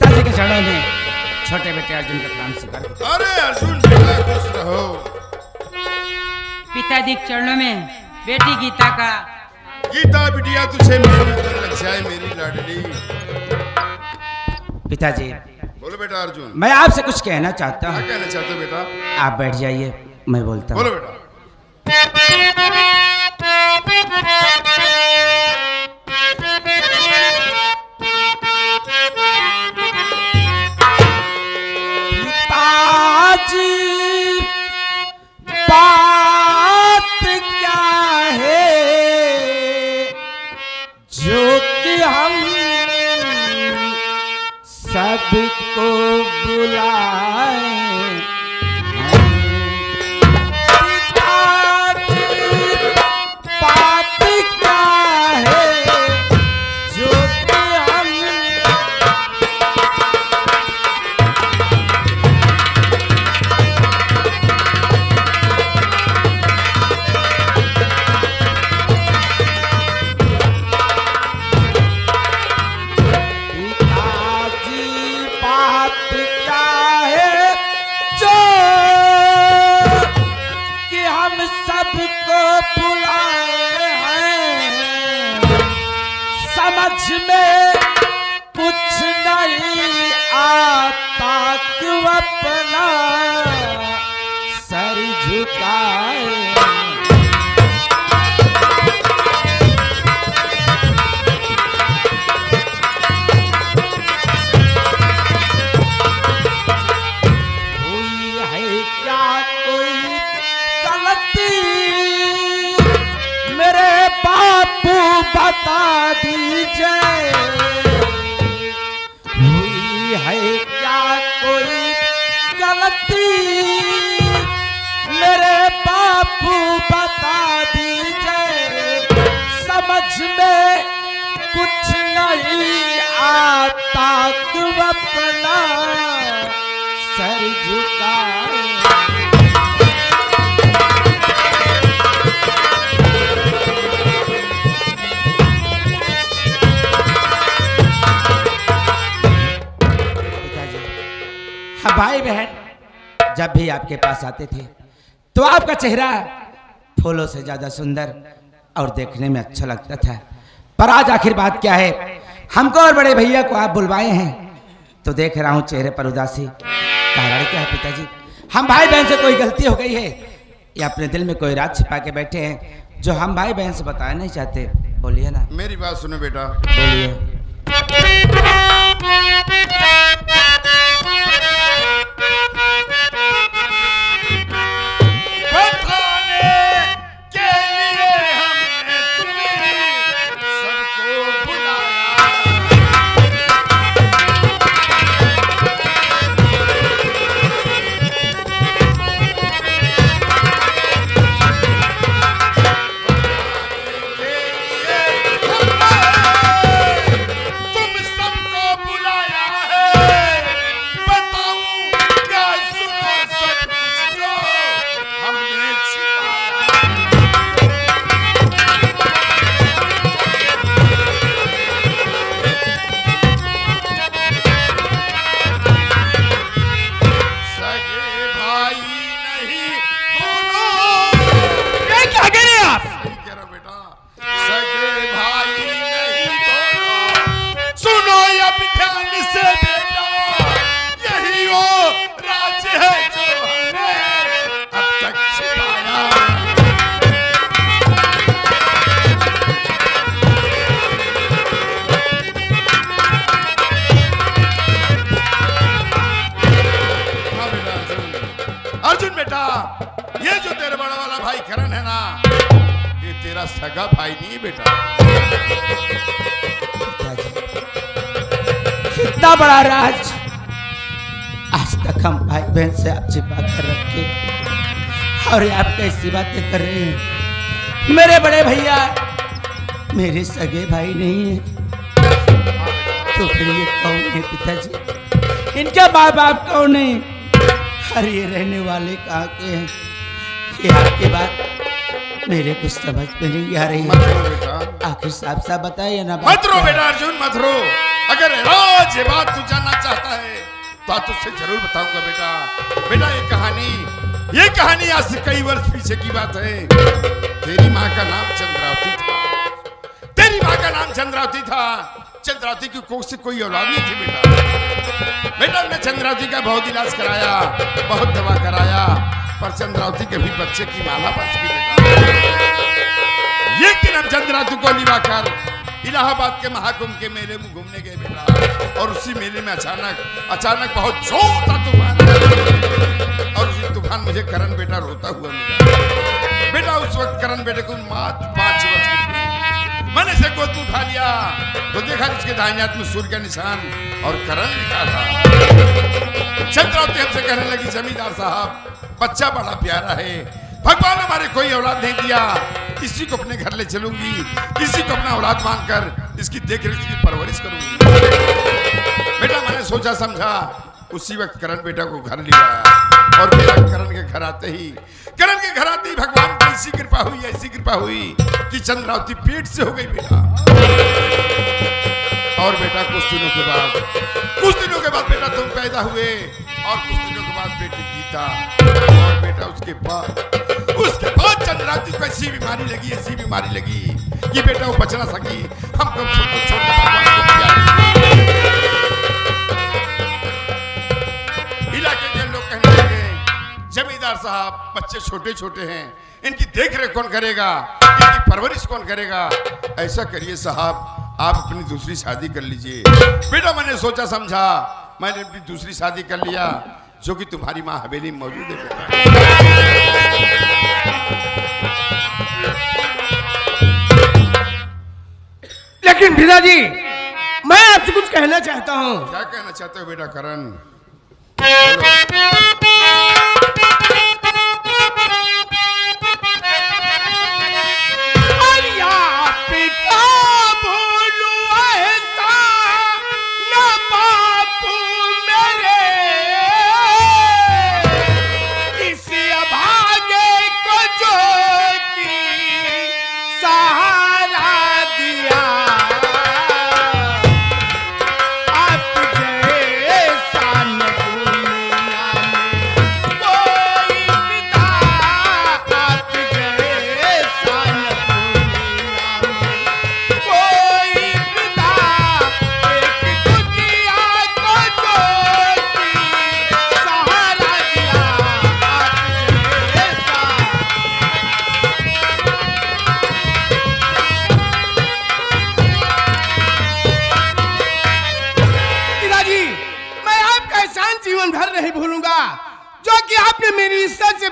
पिताजी के चरणों में छोटे बेटे अर्जुन का प्रणाम स्वीकार करो। अरे अर्जुन बेटा खुश रहो। पिताजी के चरणों में बेटी गीता का। गीता बिटिया तुझे मेरी लग जाए मेरी लाडली। पिताजी बोलो बेटा अर्जुन। मैं आपसे कुछ कहना चाहता क्या हूँ। कहना चाहते हो बेटा? आप बैठ जाइए, मैं बोलता हूँ। बोलो बेटा। पिताजी बात क्या है जो कि हम सबको बुलाए। पिताजी बात क्या है जो कि हम सबको बुलाए हैं। समझ में कुछ नहीं आता क्यों अपना सर झुकाए। हुई है क्या कोई गलती मेरे बापू बता दीजिए। हुई है क्या कोई गलती मेरे बापू बता दीजिए। समझ में कुछ नहीं आता क्यों अपना सर झुकाए। भाई बहन जब भी आपके पास आते थे तो आपका चेहरा फूलों से ज्यादा सुंदर और देखने में अच्छा लगता था। पर आज आखिर बात क्या है, हमको और बड़े भैया को आप बुलवाए हैं तो देख रहा हूँ चेहरे पर उदासी। कारण क्या है पिताजी? हम भाई बहन से कोई गलती हो गई है या अपने दिल में कोई राज छिपा के बैठे हैं जो हम भाई बहन से बताना नहीं चाहते? बोलिए ना। मेरी बात सुनो बेटा। बोलिए। ये जो तेरे बड़ा वाला भाई करण है ना, ये तेरा सगा भाई नहीं बेटा। इतना बड़ा राज आज तक हम भाई बहन से आप छिपा कर रखे और आप कैसी बातें कर रहे हैं? मेरे बड़े भैया मेरे सगे भाई नहीं है तो फिर ये कौन है पिताजी? इनके माँ बाप कौन है? अरे ये रहने वाले कहाँ के हैं? ये आपकी बात मेरे कुछ समझ में नहीं आ रही है। आखिर साफ साफ बताइए ना। मत रो बेटा अर्जुन, मत रो। अगर रोज ये बात तू जानना चाहता तो आज तुझसे जरूर बताऊंगा बेटा। बेटा ये कहानी आज से कई वर्ष पीछे की बात है। तेरी माँ का नाम चंद्रावती था। तेरी माँ का नाम चंद्रावती था। चंद्रावती की कोख से कोई औलाद नहीं थी बेटा। बेटा हमने चंद्रावती का बहुत इलाज कराया, बहुत दवा कराया, पर चंद्रावती के भी बच्चे की माला बच गई बेटा। एक दिन हम चंद्रावती को लिवाकर इलाहाबाद के महाकुंभ के मेले में घूमने गए बेटा, और उसी मेले में अचानक बहुत जोर था तूफान, और उसी तूफान मुझे करण बेटा रोता हुआ मिला। बेटा उस वक्त करण बेटे को मात्र 5 वर्ष की थी। मैंने इसे गोद में उठा लिया तो देखा उसके दाहिने हाथ में सूर्य का निशान और करण लिखा था। चंद्रावती हमसे कहने लगी, जमींदार साहब बच्चा बड़ा प्यारा है, भगवान हमारे कोई औलाद नहीं दिया, इसी को अपने घर ले चलूंगी, इसी को अपना औलाद मानकर इसकी देखरेख की परवरिश करूंगी। बेटा मैंने सोचा समझा, उसी वक्त करण बेटा को घर ले आया, और बेटा करण के घर आते ही भगवान की ऐसी कृपा हुई कि चंद्रावती पेट से हो गई बेटा। और बेटा कुछ दिनों के बाद बेटा तुम पैदा हुए, और कुछ दिनों के बाद बेटी गीता, और बेटा उसके बाद चंद्रावती को ऐसी बीमारी लगी कि बेटा वो बच ना सकी। हम कब छोड़ इलाके के लोग कहने लगे, जमींदार साहब बच्चे छोटे हैं, इनकी देखरेख कौन करेगा, इनकी परवरिश कौन करेगा? ऐसा करिए साहब, आप अपनी दूसरी शादी कर लीजिए। बेटा मैंने सोचा समझा, मैंने अपनी दूसरी शादी कर लिया, जो कि तुम्हारी माँ हवेली में मौजूद है बेटा। लेकिन पिताजी मैं आपसे कुछ कहना चाहता हूँ। क्या कहना चाहते हो बेटा करण?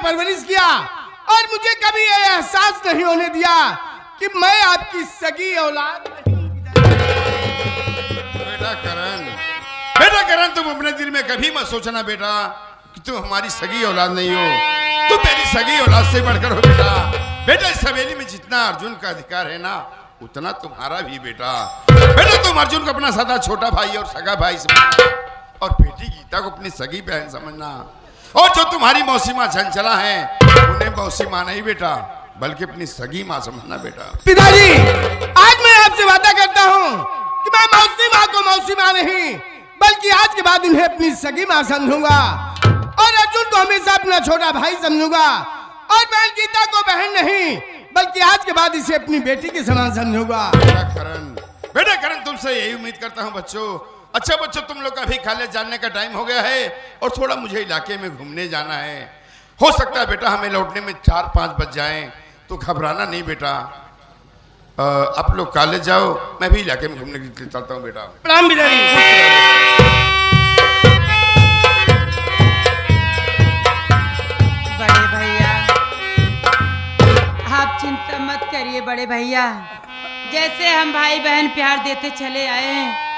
परवरिश किया, और मुझे कभी यह एहसास नहीं होने दिया कि मैं आपकी सगी औलाद नहीं। बेटा करण तुम अपने दिल में कभी मत सोचना बेटा कि तुम हमारी सगी औलाद नहीं हो, तुम मेरी सगी औलाद से बढ़कर हो बेटा। बेटा इस हवेली में जितना अर्जुन का अधिकार है ना, उतना तुम्हारा भी बेटा। बेटा तुम अर्जुन को अपना सदा छोटा भाई और सगा भाई समझना, और बेटी गीता को अपनी सगी बहन समझना, और जो तुम्हारी मौसी माँ चंचला है उन्हें मौसी माँ नहीं बेटा, बल्कि अपनी सगी माँ समझना बेटा। पिताजी आज मैं आपसे वादा करता हूँ कि मैं मौसी माँ को मौसी माँ नहीं, बल्कि आज के बाद उन्हें अपनी सगी माँ समझूंगा, और अर्जुन को हमेशा अपना छोटा भाई समझूंगा, और बहन गीता को बहन नहीं, बल्कि आज के बाद इसे अपनी बेटी के समान समझूंगा। बेटा करण तुमसे यही उम्मीद करता हूँ बच्चों। अच्छा बच्चों तुम लोग का भी कॉलेज जाने का टाइम हो गया है, और थोड़ा मुझे इलाके में घूमने जाना है। हो सकता है बेटा हमें लौटने में 4-5 बज जाएं, तो घबराना नहीं बेटा। आप लोग कॉलेज जाओ, मैं भी इलाके में घूमने के लिए चलता हूँ बेटा। प्रणाम बिदारी। बड़े भैया आप चिंता मत करिए बड़े भैया, जैसे हम भाई बहन प्यार देते चले आए हैं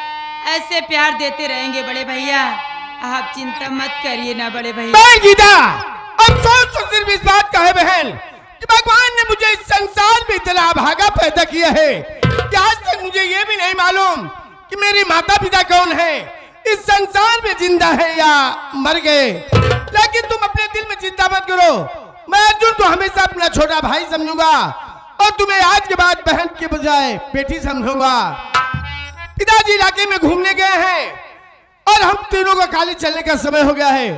ऐसे प्यार देते रहेंगे बड़े भैया, आप चिंता मत करिए ना बड़े भैया। बहन गीता अफसोस तो सिर्फ इस बात का है बहन कि भगवान ने मुझे इस संसार में इतना भागा पैदा किया है कि आज तक मुझे ये भी नहीं मालूम कि मेरे माता पिता कौन है, इस संसार में जिंदा है या मर गए। लेकिन तुम अपने दिल में चिंता मत करो, मैं अर्जुन को हमेशा अपना छोटा भाई समझूंगा, और तुम्हें आज के बाद बहन के बजाय बेटी समझूंगा। पिताजी इलाके में घूमने गए हैं, और हम तीनों का खाली चलने का समय हो गया है।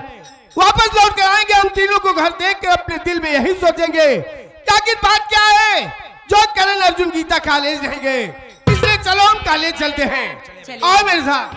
वापस लौट कर आएंगे, हम तीनों को घर देख कर अपने दिल में यही सोचेंगे कि आखिर बात क्या है जो करण अर्जुन गीता कॉलेज रहेंगे। इसलिए चलो हम कॉलेज चलते हैं, आओ मेरे साथ।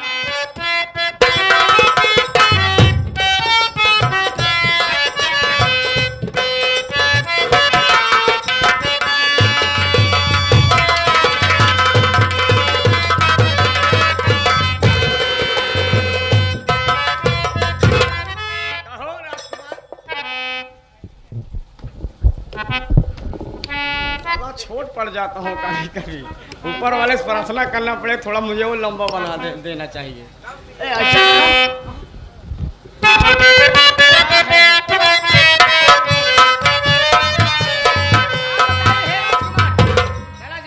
छोट पड़ जाता हूँ कभी कभी, ऊपर वाले से प्रार्थना करना पड़े थोड़ा मुझे वो लंबा बना देना चाहिए। चला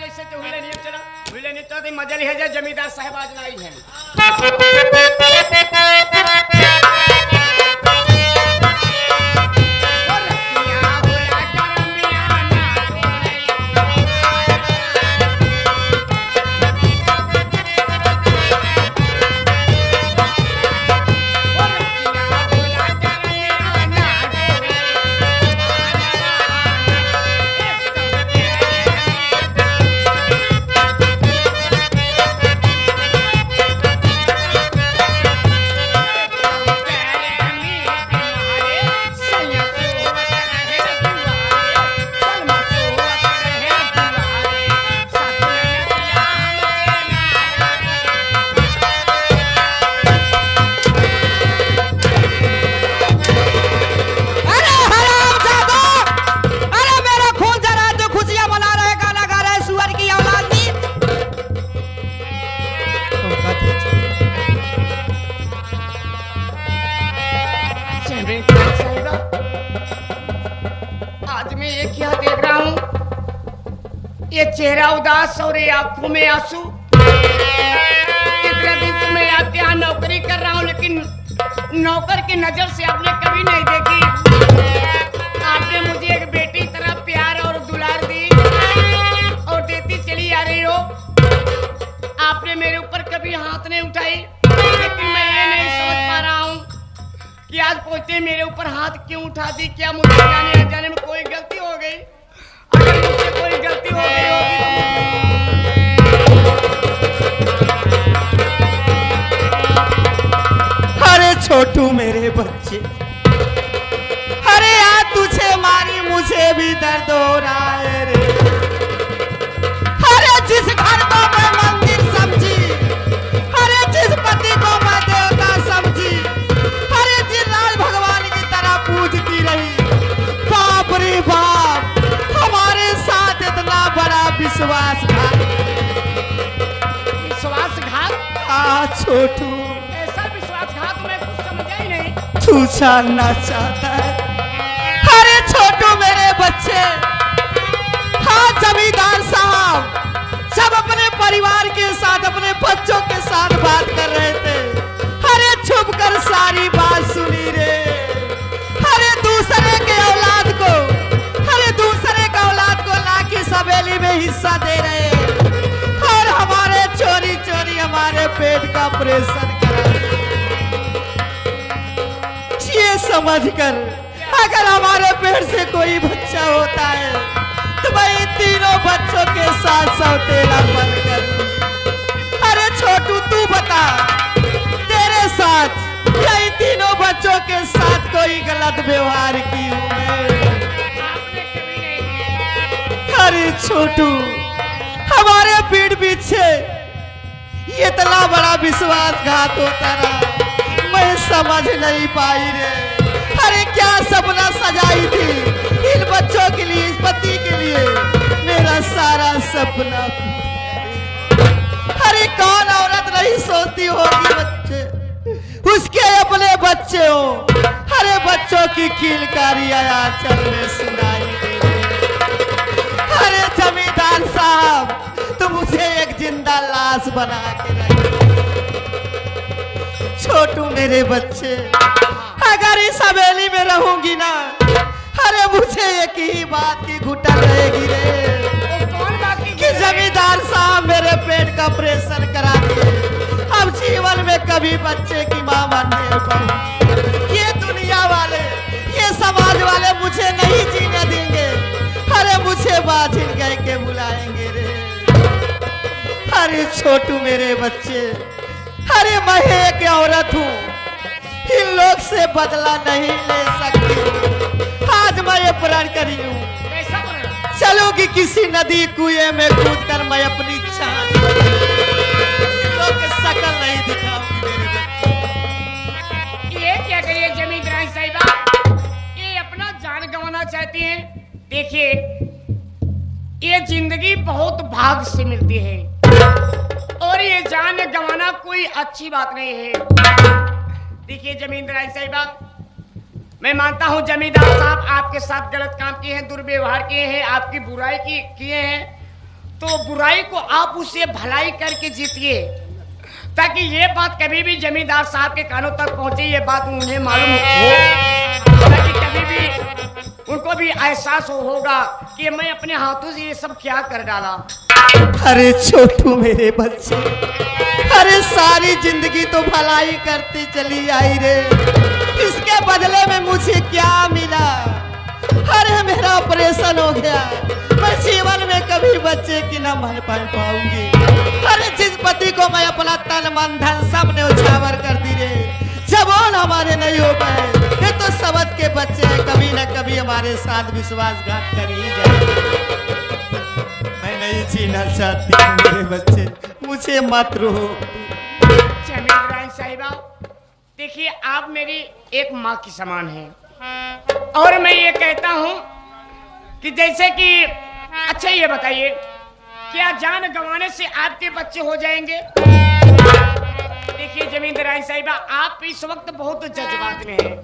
जैसे तो हिले नहीं, चला हिले नहीं तो मजा ली है जमींदार साहब आज लाई है। आज मैं ये क्या देख रहा हूँ, ये चेहरा उदास और ये आंखों में आंसू। इतने दिन से मैं आपके यहाँ नौकरी कर रहा हूँ, लेकिन नौकर की नजर से आपने कभी नहीं देखी। आपने मुझे एक बेटी तरह प्यार और दुलार दी और देती चली आ रही हो। आपने मेरे ऊपर कभी हाथ नहीं उठाई, लेकिन मैं ये नहीं समझ पा रहा हूँ कि आज पहुंचते मेरे ऊपर हाथ क्यों उठा दी। क्या मुझे जाने अनजाने में कोई गलती हो गई? अगर मुझसे कोई गलती हो गई होगी तो अरे छोटू मेरे बच्चे, अरे आज तुझे मारी मुझे भी दर्द हो रहा है रे। अरे जिस घर को मैं मंदिर समझी, अरे जिस पति को मैं देवता समझी, अरे जिस राज भगवान की तरह पूजती रही, बाप रे बाप हमारे साथ इतना बड़ा विश्वासघात। विश्वासघात? छोटू ऐसा विश्वासघात मैं कुछ समझा ही नहीं। तू जानना चाहता है? अरे छोटू मेरे बच्चे, हाँ जमींदार साहब जब अपने परिवार के साथ अपने बच्चों के साथ बात कर रहे थे, अरे छुप कर सारी बात सुनी रे। अरे दूसरे के औलाद को, अरे दूसरे का औलाद को लाके सवेली में हिस्सा दे रहे और हमारे चोरी चोरी हमारे पेट का ऑपरेशन करा। ये समझकर अगर हमारे पेट से कोई बच्चा होता है तो मैं इन तीनों बच्चों के साथ सौतेला बनकर। अरे छोटू तू बता, तेरे साथ या इन तीनों बच्चों के साथ कोई गलत व्यवहार की हूं मैं? अरे छोटू हमारे पीठ पीछे ये इतना बड़ा विश्वासघात होता रहा, मैं समझ नहीं पाई रे। अरे क्या सपना सजाई थी इन बच्चों के लिए, इस पति के लिए, मेरा सारा सपना। अरे कौन औरत नहीं सोचती होगी बच्चे उसके अपने बच्चे हो। अरे बच्चों की किलकारी आंचल में सुनाई दे। अरे जमींदार साहब तुम मुझे एक जिंदा लाश बना के रखे। छोटू मेरे बच्चे, अगर इस हवेली में रहूंगी ना, अरे मुझे एक ही बात की घुटन रहेगी रे कि जमींदार साहब मेरे पेट का ऑपरेशन करा दिए अब जीवन में कभी बच्चे की माँ बनने पाऊं। ये दुनिया वाले, ये समाज वाले मुझे नहीं जीने देंगे। अरे मुझे बाजिन कह के बुलाएंगे रे। अरे छोटू मेरे बच्चे, अरे मैं एक औरत हूँ, इन लोग से बदला नहीं ले सकती। आज मैं ये प्रण करी हूँ, कैसा प्रण? चलूंगी किसी नदी कुएं में कूद कर मैं अपनी जान लोग की शकल नहीं दिखाऊंगी मेरे बच्चे। ये क्या करिए जमींदार साहिबा, ये अपना जान गंवाना चाहती हैं। देखिए, ये जिंदगी बहुत भाग से मिलती है और ये जान गंवाना कोई अच्छी बात नहीं है। देखिए जमींदार साहिबा, मैं मानता हूं जमींदार साहब आपके साथ गलत काम किए हैं, दुर्व्यवहार किए हैं, आपकी बुराई किए हैं, तो बुराई को आप उससे भलाई करके जीतिए, ताकि ये बात कभी भी जमींदार साहब के कानों तक पहुंचे, ये बात उन्हें मालूम हो, ताकि कभी भी उनको भी एहसास होगा कि मैं अपने हाथों से ये सब क्या कर डाला। अरे छोटू मेरे बच्चे, अरे सारी जिंदगी तो भलाई करती चली आई रे, इसके बदले में मुझे क्या मिला? अरे मेरा ऑपरेशन हो गया, मैं जीवन में कभी बच्चे की न मन पाऊंगी। अरे जिस पति को मैं अपना तन मन धन सब ने उछावर कर दी रे, जवान हमारे नहीं हो पाए, ये तो सबद के बच्चे हैं, कभी न कभी हमारे साथ विश्वासघात कर ही जाए। मैं नहीं जीना चाहती मेरे बच्चे, मुझे मत रोको। जमींदार साहिबा, देखिए आप मेरी एक माँ की समान हैं और मैं ये कहता हूँ कि जैसे कि अच्छा ये बताइए, क्या जान गंवाने से आपके बच्चे हो जाएंगे? देखिए जमींदार साहिबा, आप इस वक्त बहुत जज्बात में हैं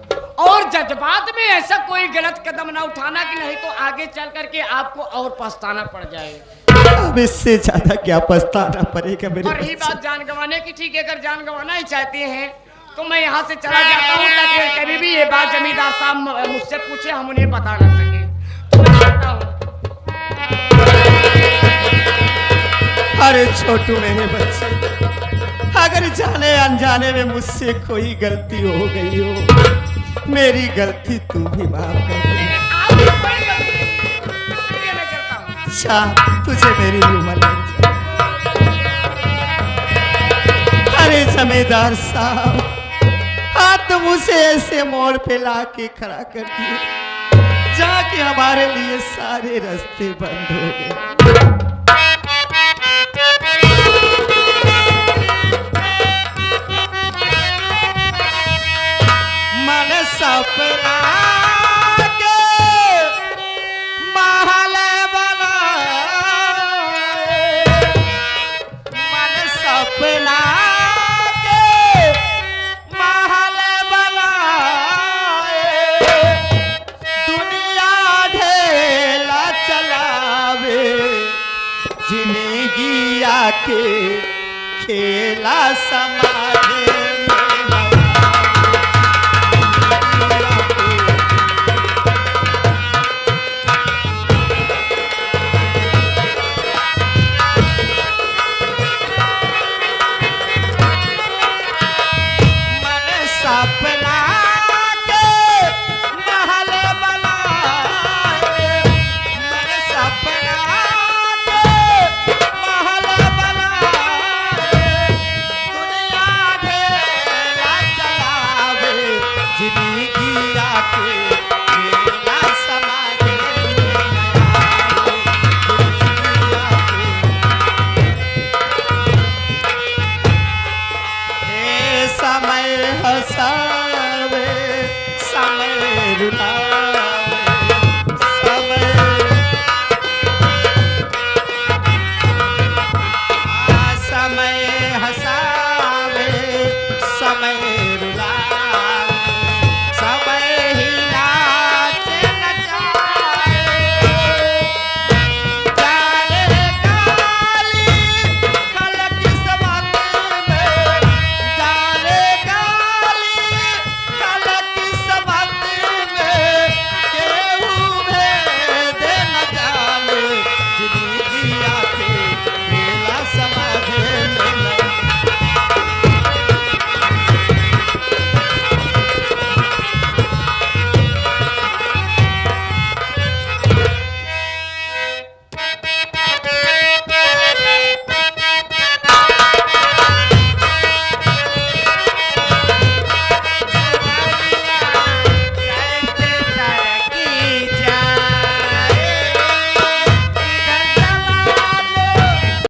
और जज्बात में ऐसा कोई गलत कदम ना उठाना कि नहीं तो आगे चल करके आपको और पछताना पड़ जाए। अब इससे ज्यादा क्या पछताना पड़ेगा मेरे और रही बच्चे। बात जान गंवाने की, ठीक है, अगर जान गंवाना ही चाहते हैं तो मैं यहाँ से चला जाता हूँ, ताकि कभी भी ये बात जमींदार साहब मुझसे पूछे हम उन्हें बता ना सके। तो मैं जाता हूँ। अरे छोटू मेरे बच्चे, अगर जाने अनजाने में मुझसे कोई गलती हो गई हो, मेरी गलती तू भी माफ कर दे। आप भी बड़ी गलती है। चलिए मैं चलता हूँ। अच्छा तुझे मेरी उम्र नहीं चाहिए। अरे जमींदार साहब, हाथ मुझे ऐसे मोड़ पे ला के खड़ा कर दिए जहाँ के हमारे लिए सारे रास्ते बंद हो गए। मन सपना के महल बनाए, मन सपना के महल बनाए, दुनिया ढेला चलावे, जिंदगी आके खेला समाजे। समय हसावे समय रुला